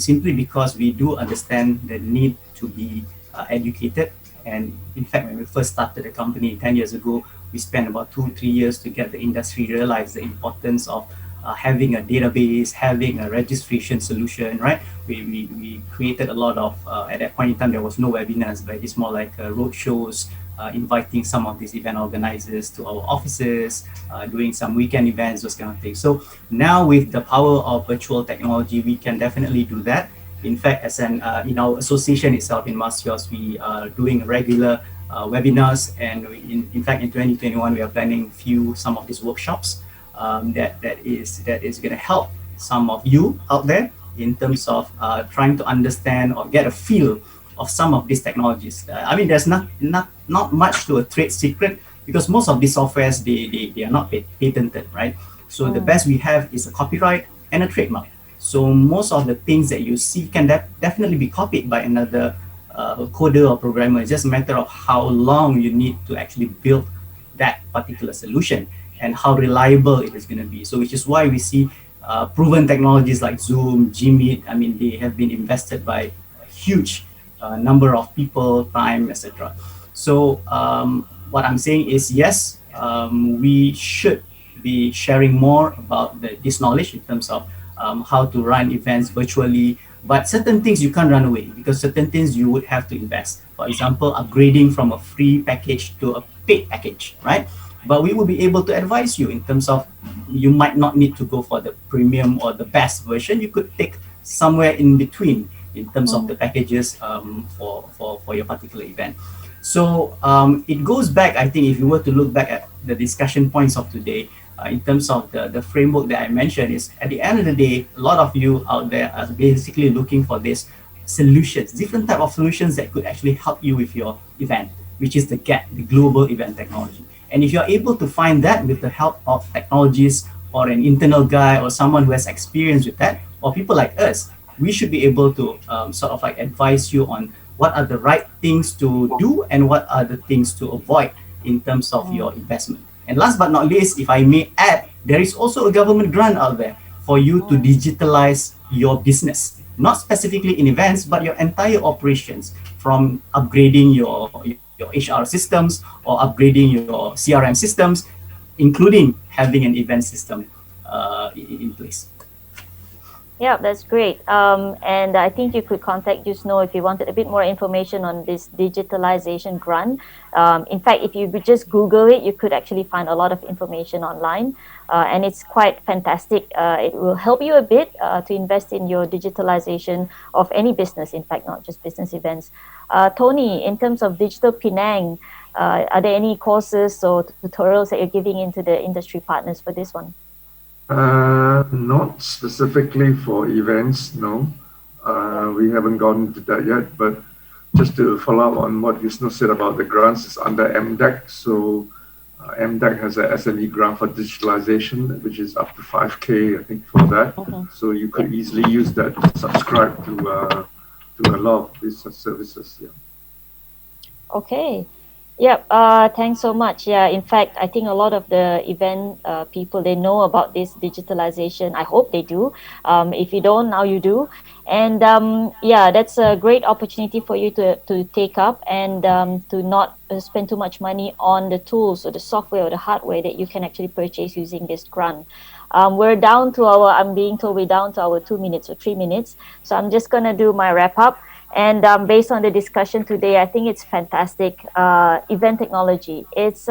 Simply because we do understand the need to be educated. And in fact, when we first started the company 10 years ago, we spent about 2-3 years to get the industry realize the importance of having a database, having a registration solution, right? We created a lot of, at that point in time, there was no webinars, but it's more like road shows, inviting some of these event organizers to our offices, doing some weekend events, those kind of things. So now with the power of virtual technology, we can definitely do that. In fact, as an in our association itself in Masios, we are doing regular webinars, and in fact in 2021 we are planning some of these workshops that is going to help some of you out there in terms of trying to understand or get a feel of some of these technologies. I mean, there's not much to a trade secret, because most of these softwares they are not patented, right? So the best we have is a copyright and a trademark. So most of the things that you see can definitely be copied by another coder or programmer. It's just a matter of how long you need to actually build that particular solution and how reliable it is going to be. So which is why we see proven technologies like Zoom, Gmeet. I mean, they have been invested by a huge number of people, time, etc. So what I'm saying is, yes, we should be sharing more about this knowledge in terms of how to run events virtually. But certain things you can't run away, because certain things you would have to invest. For example, upgrading from a free package to a paid package, right? But we will be able to advise you in terms of, you might not need to go for the premium or the best version. You could take somewhere in between in terms of the packages for your particular event. So it goes back, I think, if you were to look back at the discussion points of today, in terms of the framework that I mentioned, is at the end of the day, a lot of you out there are basically looking for these solutions, different type of solutions that could actually help you with your event, which is the GET, the global event technology. And if you're able to find that with the help of technologies or an internal guy or someone who has experience with that, or people like us, we should be able to sort of like advise you on what are the right things to do and what are the things to avoid in terms of your investment. And last but not least, if I may add, there is also a government grant out there for you to digitalize your business, not specifically in events, but your entire operations, from upgrading your HR systems or upgrading your CRM systems, including having an event system in place. Yeah, that's great. And I think you could contact Yusno if you wanted a bit more information on this digitalization grant. In fact, if you just Google it, you could actually find a lot of information online. And it's quite fantastic. It will help you a bit to invest in your digitalization of any business, in fact, not just business events. Tony, in terms of Digital Penang, are there any courses or tutorials that you're giving into the industry partners for this one? Not specifically for events, no. We haven't gone into that yet, but just to follow up on what Yusno said about the grants, it's under MDEC. So MDEC has a SME grant for digitalization, which is up to 5K, I think, for that. So you could easily use that to subscribe to a lot of these services. Yeah. Okay. Yep. Thanks so much. Yeah. In fact, I think a lot of the event people, they know about this digitalization. I hope they do. If you don't, now you do. And yeah, that's a great opportunity for you to take up and to not spend too much money on the tools or the software or the hardware that you can actually purchase using this grant. I'm being told we're down to our 2 minutes or 3 minutes. So I'm just going to do my wrap up. And based on the discussion today, I think it's fantastic. Event technology. It's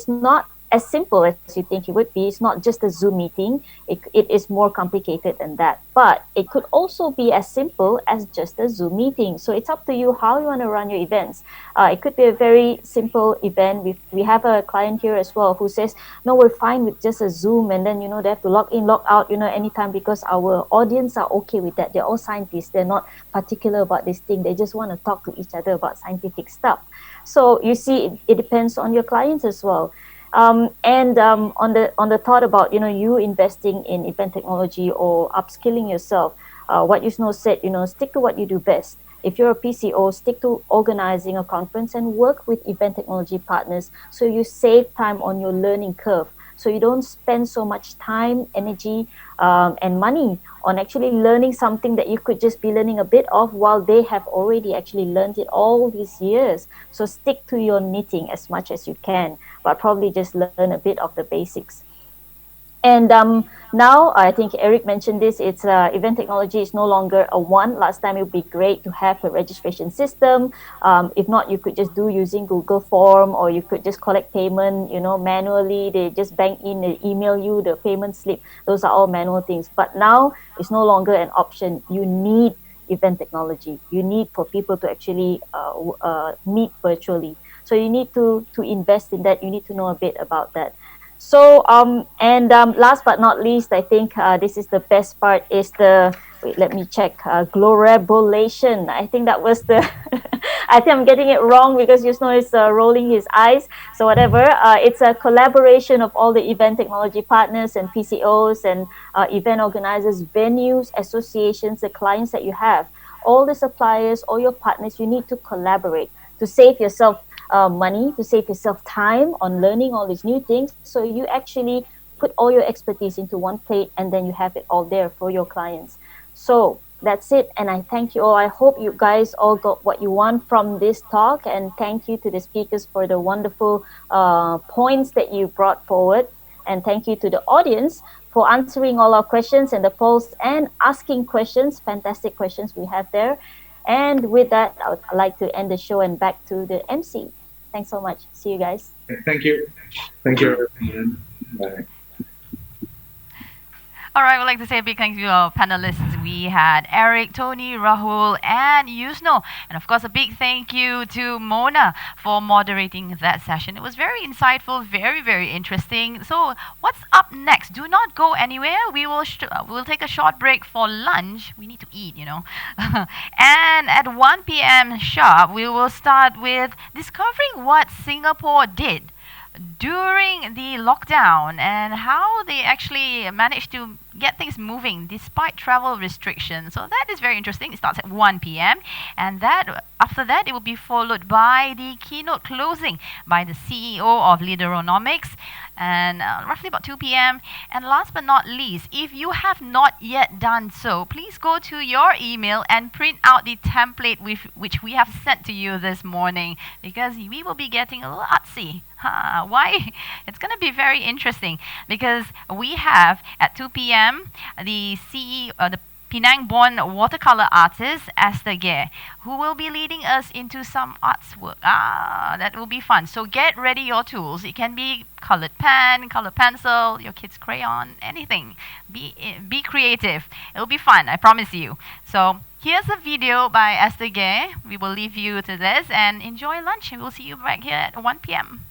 not as simple as you think it would be. It's not just a Zoom meeting. It is more complicated than that. But it could also be as simple as just a Zoom meeting. So it's up to you how you want to run your events. It could be a very simple event. We have a client here as well who says, no, we're fine with just a Zoom, and then they have to log in, log out, anytime, because our audience are okay with that. They're all scientists. They're not particular about this thing. They just want to talk to each other about scientific stuff. So you see, it depends on your clients as well. And on the thought about you investing in event technology or upskilling yourself, what Yusno said, stick to what you do best. If you're a PCO, stick to organizing a conference and work with event technology partners so you save time on your learning curve. So you don't spend so much time, energy, and money on actually learning something that you could just be learning a bit of while they have already actually learned it all these years. So stick to your knitting as much as you can, but probably just learn a bit of the basics. And now, I think Eric mentioned this, it's event technology is no longer a one. Last time it would be great to have a registration system. If not, you could just do using Google Form, or you could just collect payment, manually. They just bank in, they email you the payment slip. Those are all manual things. But now it's no longer an option. You need event technology. You need for people to actually meet virtually. So you need to invest in that. You need to know a bit about that. So, last but not least, I think this is the best part, is let me check, glorabulation. I think that was I think I'm getting it wrong because Yusno is rolling his eyes. So whatever, it's a collaboration of all the event technology partners and PCOs and event organizers, venues, associations, the clients that you have, all the suppliers, all your partners. You need to collaborate to save yourself money, to save yourself time on learning all these new things. So you actually put all your expertise into one plate, and then you have it all there for your clients. So that's it. And I thank you all. I hope you guys all got what you want from this talk. And thank you to the speakers for the wonderful points that you brought forward. And thank you to the audience for answering all our questions and the polls and asking questions, fantastic questions we have there. And with that, I would like to end the show and back to the MC. Thanks so much. See you guys. Thank you. Thank you. Bye. All right, we'd like to say a big thank you to our panelists. We had Eric, Tony, Rahul, and Yusno. And of course, a big thank you to Mona for moderating that session. It was very insightful, very, very interesting. So what's up next? Do not go anywhere. We'll take a short break for lunch. We need to eat, And at 1 p.m. sharp, we will start with discovering what Singapore did during the lockdown and how they actually managed to get things moving despite travel restrictions. So that is very interesting. It starts at 1 p.m. and after that it will be followed by the keynote closing by the CEO of Leaderonomics, and roughly about 2 p.m. And last but not least, if you have not yet done so, please go to your email and print out the template which we have sent to you this morning, because we will be getting a little artsy. Why? It's going to be very interesting because we have at 2 p.m. the CEO, the Penang-born watercolor artist Esther Gare, who will be leading us into some arts work. That will be fun. So get ready your tools. It can be colored pen, colored pencil, your kid's crayon, anything. Be creative. It will be fun, I promise you. So here's a video by Esther Gare. We will leave you to this and enjoy lunch, and we'll see you back here at 1 p.m.